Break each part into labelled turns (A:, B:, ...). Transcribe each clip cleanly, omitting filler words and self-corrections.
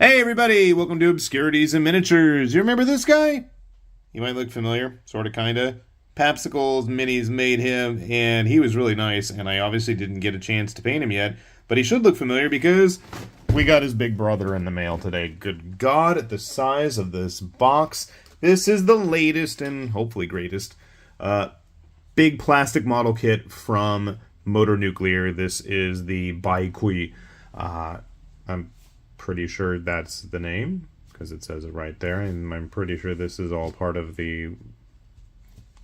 A: Hey everybody, welcome to Obscurities and Miniatures. You remember this guy? He might look familiar, sorta, kinda. Papsicles Minis made him, and he was really nice, and I obviously didn't get a chance to paint him yet, but he should look familiar because we got his big brother in the mail today. Good God, at the size of this box. This is the latest and hopefully greatest big plastic model kit from Motor Nuclear. This is the Baikui. I'm pretty sure that's the name because it says it right there, and I'm pretty sure this is all part of the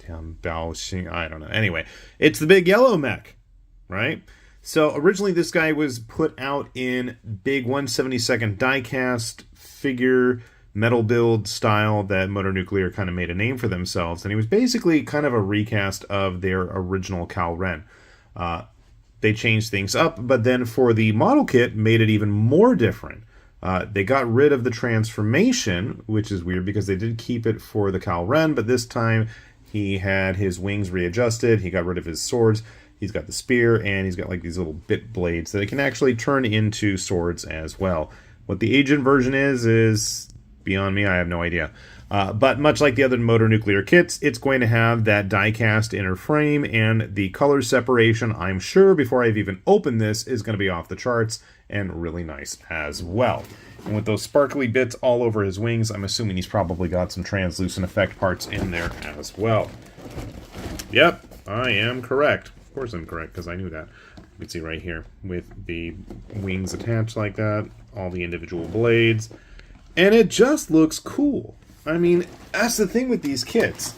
A: Baoxing. I don't know. Anyway, it's the big yellow mech, right? So originally this guy was put out in big 1/72 diecast figure metal build style that Motor Nuclear kind of made a name for themselves, and he was basically kind of a recast of their original Cal Ren. They changed things up, but then for the model kit, made it even more different. They got rid of the transformation, which is weird because they did keep it for the Cal Ren, but this time he had his wings readjusted, he got rid of his swords, he's got the spear, and he's got like these little bit blades that it can actually turn into swords as well. What the agent version is beyond me, I have no idea. But much like the other Motor Nuclear kits, it's going to have that die-cast inner frame, and the color separation, I'm sure, before I've even opened this, is going to be off the charts, and really nice as well. And with those sparkly bits all over his wings, I'm assuming he's probably got some translucent effect parts in there as well. Yep, I am correct. Of course I'm correct, because I knew that. You can see right here, with the wings attached like that, all the individual blades, and it just looks cool. I mean, that's the thing with these kits.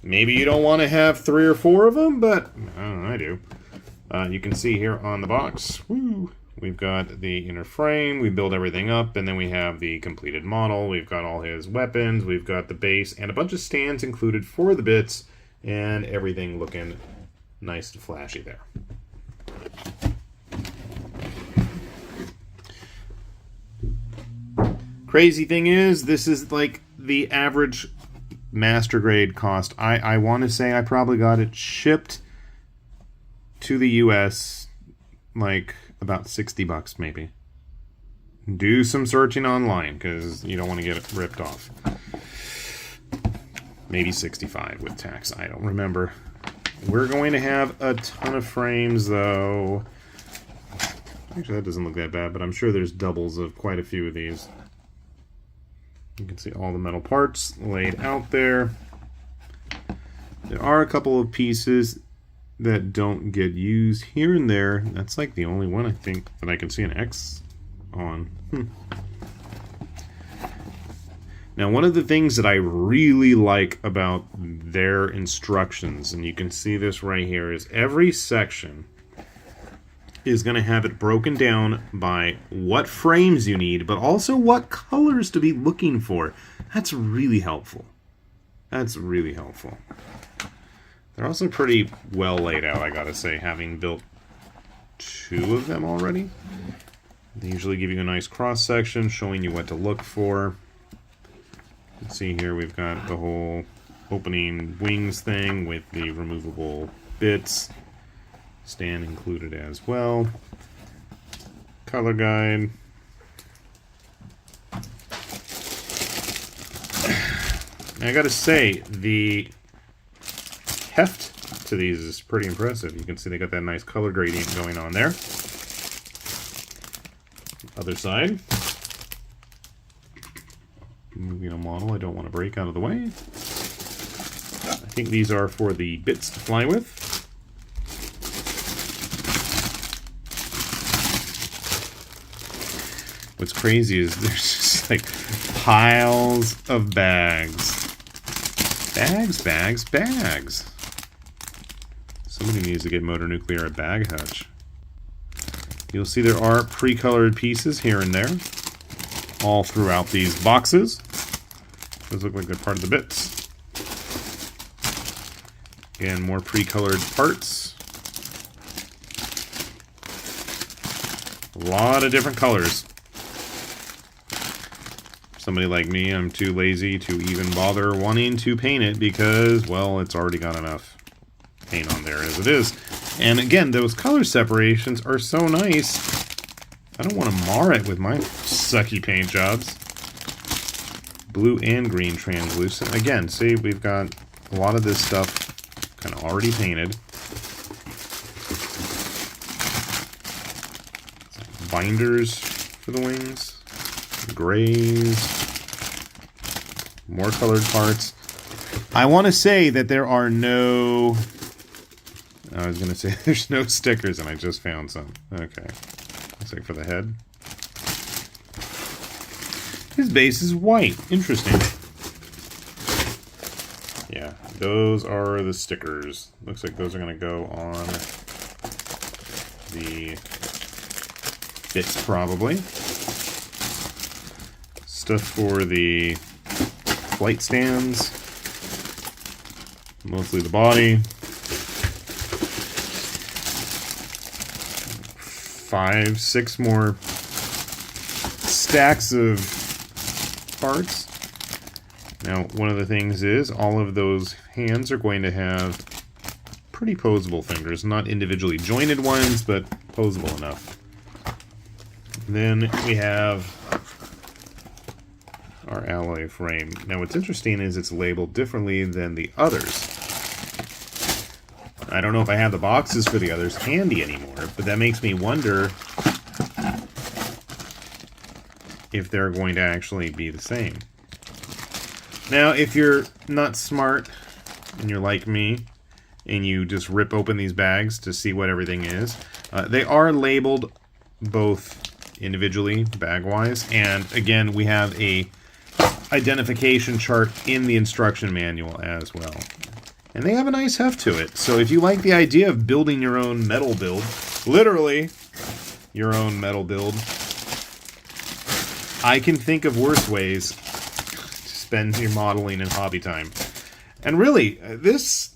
A: Maybe you don't want to have 3 or 4 of them, but I do. You can see here on the box, we've got the inner frame, we build everything up, and then we have the completed model. We've got all his weapons, we've got the base, and a bunch of stands included for the bits, and everything looking nice and flashy there. Crazy thing is, this is like the average master grade cost. I want to say I probably got it shipped to the US like about $60 maybe. Do some searching online because you don't want to get it ripped off. Maybe 65 with tax. I don't remember. We're going to have a ton of frames though. Actually, that doesn't look that bad, but I'm sure there's doubles of quite a few of these. You can see all the metal parts laid out there. There are a couple of pieces that don't get used here and there. That's like the only one I think that I can see an X on. Now, one of the things that I really like about their instructions, and you can see this right here, is every section is going to have it broken down by what frames you need, but also what colors to be looking for. That's really helpful. That's really helpful. They're also pretty well laid out, I gotta say, having built 2 of them already. They usually give you a nice cross-section showing you what to look for. You can see here we've got the whole opening wings thing with the removable bits. Stand included as well. Color guide. I gotta say, the heft to these is pretty impressive. You can see they got that nice color gradient going on there. Other side. Moving a model I don't want to break out of the way. I think these are for the bits to fly with. What's crazy is there's just like piles of bags. Bags. Somebody needs to get Motor Nuclear a bag hutch. You'll see there are pre-colored pieces here and there, all throughout these boxes. Those look like they're part of the bits. Again, more pre-colored parts. A lot of different colors. Somebody like me, I'm too lazy to even bother wanting to paint it because, well, it's already got enough paint on there as it is. And again, those color separations are so nice. I don't want to mar it with my sucky paint jobs. Blue and green translucent. Again, see, we've got a lot of this stuff kind of already painted. Binders for the wings. Grays. More colored parts. I want to say that there are no... I was going to say there's no stickers, and I just found some. Okay. Looks like for the head. His base is white. Interesting. Yeah, those are the stickers. Looks like those are going to go on the bits, probably. Stuff for the flight stands. Mostly the body. 5, 6 more stacks of parts. Now, one of the things is all of those hands are going to have pretty posable fingers. Not individually jointed ones, but posable enough. Then we have our alloy frame. Now, what's interesting is it's labeled differently than the others. I don't know if I have the boxes for the others handy anymore, but that makes me wonder if they're going to actually be the same. Now, if you're not smart and you're like me and you just rip open these bags to see what everything is, they are labeled both individually, bag-wise, and again, we have a identification chart in the instruction manual as well. And they have a nice heft to it. So if you like the idea of building your own metal build, literally your own metal build, I can think of worse ways to spend your modeling and hobby time. And really, this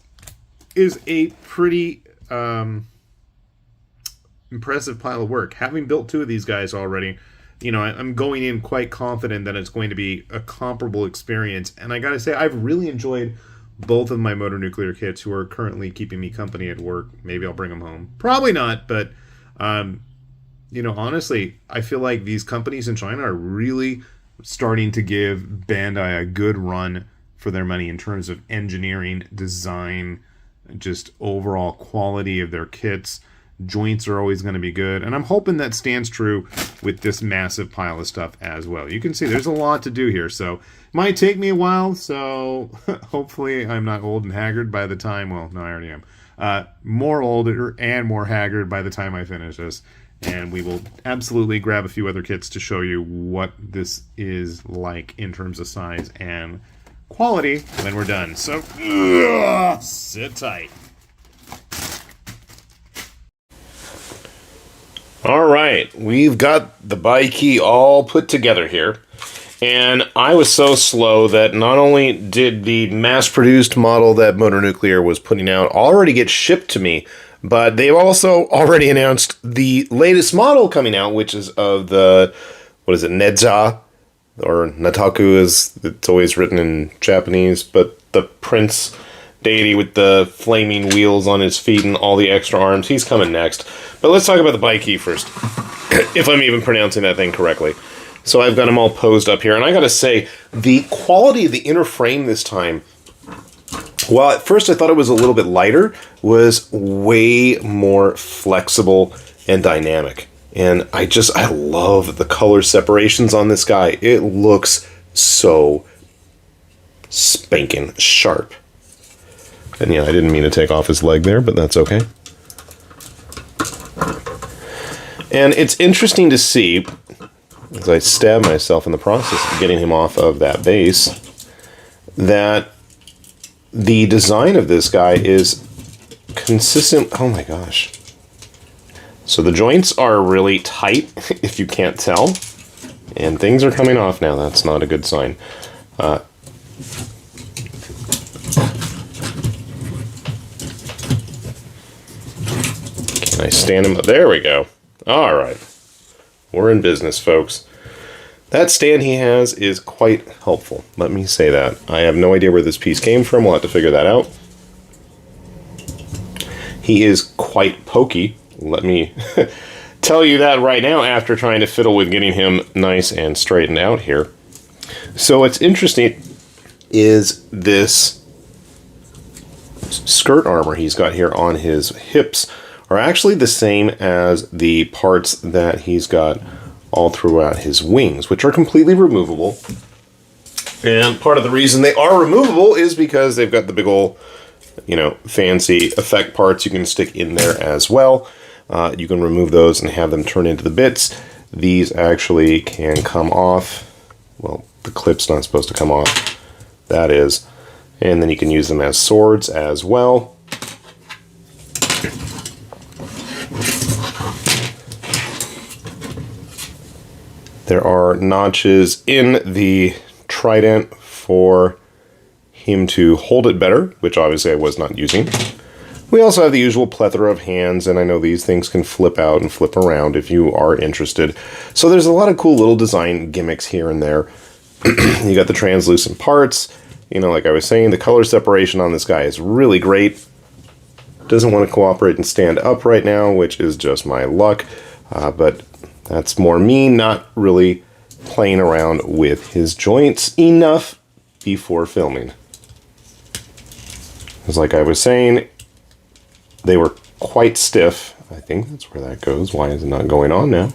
A: is a pretty impressive pile of work. Having built 2 of these guys already, you know, I'm going in quite confident that it's going to be a comparable experience. And I gotta say, I've really enjoyed both of my motor nuclear kits, who are currently keeping me company at work. Maybe I'll bring them home. Probably not, but, you know, honestly, I feel like these companies in China are really starting to give Bandai a good run for their money in terms of engineering, design, just overall quality of their kits. Joints are always going to be good, and I'm hoping that stands true with this massive pile of stuff as well. You can see there's a lot to do here, so it might take me a while, so hopefully I'm not old and haggard by the time, well, no, I already am, more older and more haggard by the time I finish this, and we will absolutely grab a few other kits to show you what this is like in terms of size and quality when we're done. So, sit tight. All right, we've got the Baiki all put together here, and I was so slow that not only did the mass-produced model that Motor Nuclear was putting out already get shipped to me, but they've also already announced the latest model coming out, which is of the, what is it, Nedza, or Nataku as it's always written in Japanese, but the Prince deity with the flaming wheels on his feet and all the extra arms. He's coming next. But let's talk about the Baiki first, if I'm even pronouncing that thing correctly. So I've got them all posed up here, and I gotta say, the quality of the inner frame this time, while at first I thought it was a little bit lighter, was way more flexible and dynamic. And I love the color separations on this guy. It looks so spanking sharp. And yeah, I didn't mean to take off his leg there, but that's okay. And it's interesting to see, as I stab myself in the process of getting him off of that base, that the design of this guy is consistent. Oh my gosh. So the joints are really tight, if you can't tell. And things are coming off now. That's not a good sign. Can I stand him? There we go. All right. We're in business, folks. That stand he has is quite helpful. Let me say that. I have no idea where this piece came from. We'll have to figure that out. He is quite pokey. Let me
B: tell you that right now after trying to fiddle with getting him nice and straightened out here. So what's interesting is this skirt armor he's got here on his hips are actually the same as the parts that he's got all throughout his wings, which are completely removable. And part of the reason they are removable is because they've got the big ol', you know, fancy effect parts you can stick in there as well. You can remove those and have them turn into the bits. These actually can come off. Well, the clip's not supposed to come off. That is. And then you can use them as swords as well. There are notches in the trident for him to hold it better, which obviously I was not using. We also have the usual plethora of hands, and I know these things can flip out and flip around if you are interested. So there's a lot of cool little design gimmicks here and there. You got the translucent parts. You know, like I was saying, the color separation on this guy is really great. Doesn't want to cooperate and stand up right now, which is just my luck. But that's more me not really playing around with his joints enough before filming. Because like I was saying, they were quite stiff. I think that's where that goes. Why is it not going on now?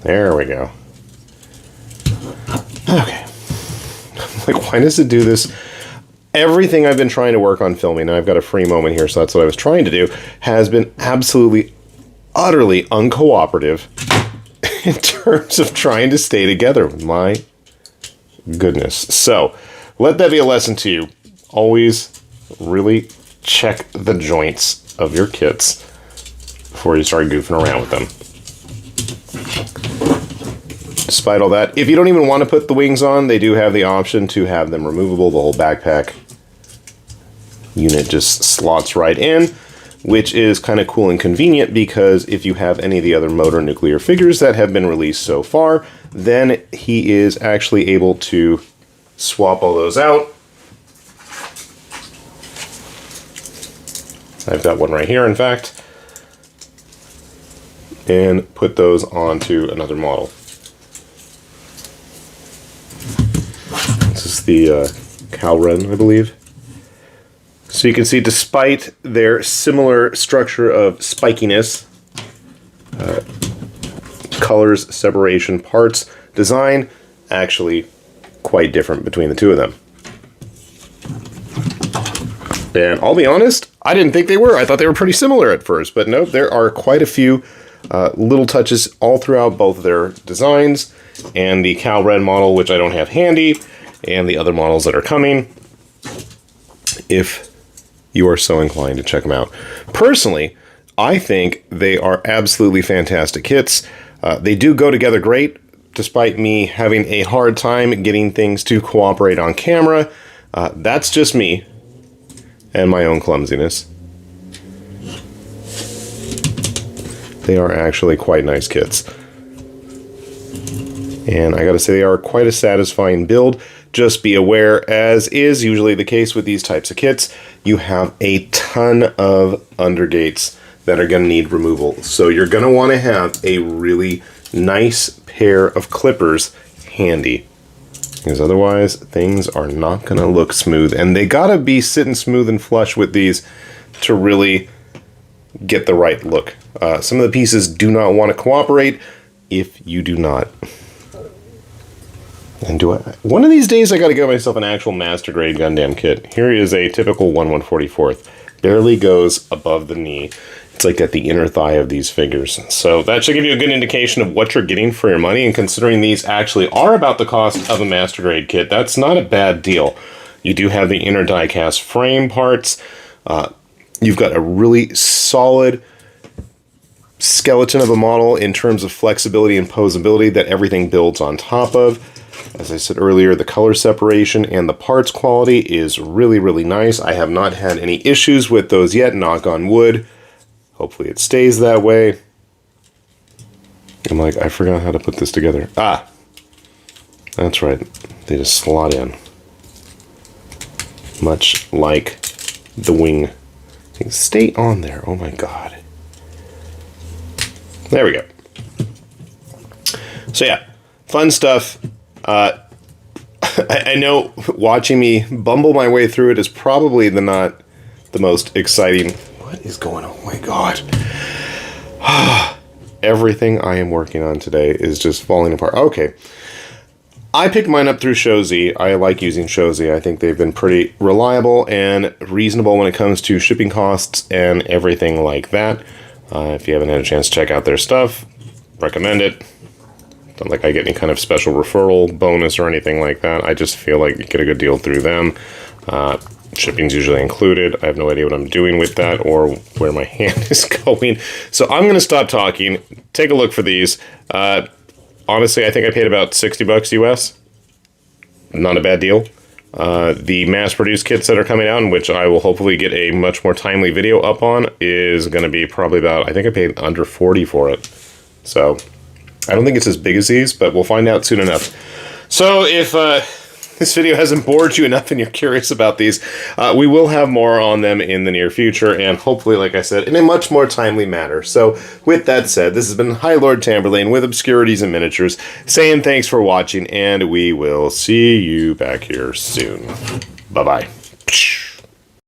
B: There we go. Okay. Like, why does it do this? Everything I've been trying to work on filming, and I've got a free moment here, so that's what I was trying to do, has been absolutely, utterly uncooperative in terms of trying to stay together. My goodness. So, let that be a lesson to you. Always really check the joints of your kits before you start goofing around with them. Despite all that, if you don't even want to put the wings on, they do have the option to have them removable. The whole backpack unit just slots right in, which is kind of cool and convenient because if you have any of the other motor nuclear figures that have been released so far, then he is actually able to swap all those out. I've got one right here, in fact, and put those onto another model. This is the Calren, I believe. So you can see, despite their similar structure of spikiness, colors, separation, parts, design, actually quite different between the two of them. And I'll be honest, I didn't think they were. I thought they were pretty similar at first, but no, there are quite a few little touches all throughout both their designs, and the Calren model, which I don't have handy, and the other models that are coming, if you are so inclined to check them out. Personally, I think they are absolutely fantastic kits. They do go together great, despite me having a hard time getting things to cooperate on camera. That's just me and my own clumsiness. They are actually quite nice kits. And I gotta say, they are quite a satisfying build. Just be aware, as is usually the case with these types of kits, you have a ton of undergates that are going to need removal. So you're going to want to have a really nice pair of clippers handy. Because otherwise, things are not going to look smooth. And they got to be sitting smooth and flush with these to really get the right look. Some of the pieces do not want to cooperate if you do not. And one of these days I gotta get myself an actual master grade Gundam kit. Here is a typical 1/144th. Barely goes above the knee. It's like at the inner thigh of these figures. So that should give you a good indication of what you're getting for your money, and considering these actually are about the cost of a master grade kit, that's not a bad deal. You do have the inner die-cast frame parts. You've got a really solid skeleton of a model in terms of flexibility and posability that everything builds on top of. As I said earlier, the color separation and the parts quality is really, really nice. I have not had any issues with those yet, knock on wood. Hopefully it stays that way. I'm like, I forgot how to put this together. Ah! That's right. They just slot in. Much like the wing thing. Stay on there. Oh my god. There we go. So yeah, fun stuff. I know watching me bumble my way through it is probably not the most exciting. What is going on? Oh my god. Everything I am working on today is just falling apart. Okay. I picked mine up through Shozy. I like using Shozy. I think they've been pretty reliable and reasonable when it comes to shipping costs and everything like that. If you haven't had a chance to check out their stuff, recommend it. Don't like I get any kind of special referral bonus or anything like that. I just feel like you get a good deal through them. Shipping's usually included. I have no idea what I'm doing with that or where my hand is going. So I'm going to stop talking. Take a look for these. Honestly, I think I paid about $60 US. Not a bad deal. The mass-produced kits that are coming out, in which I will hopefully get a much more timely video up on, is going to be probably about, I think I paid under 40 for it. So, I don't think it's as big as these, but we'll find out soon enough. So, if this video hasn't bored you enough and you're curious about these, we will have more on them in the near future, and hopefully, like I said, in a much more timely manner. So, with that said, this has been High Lord Tamberlane with Obscurities and Miniatures, saying thanks for watching, and we will see you back here soon. Bye-bye.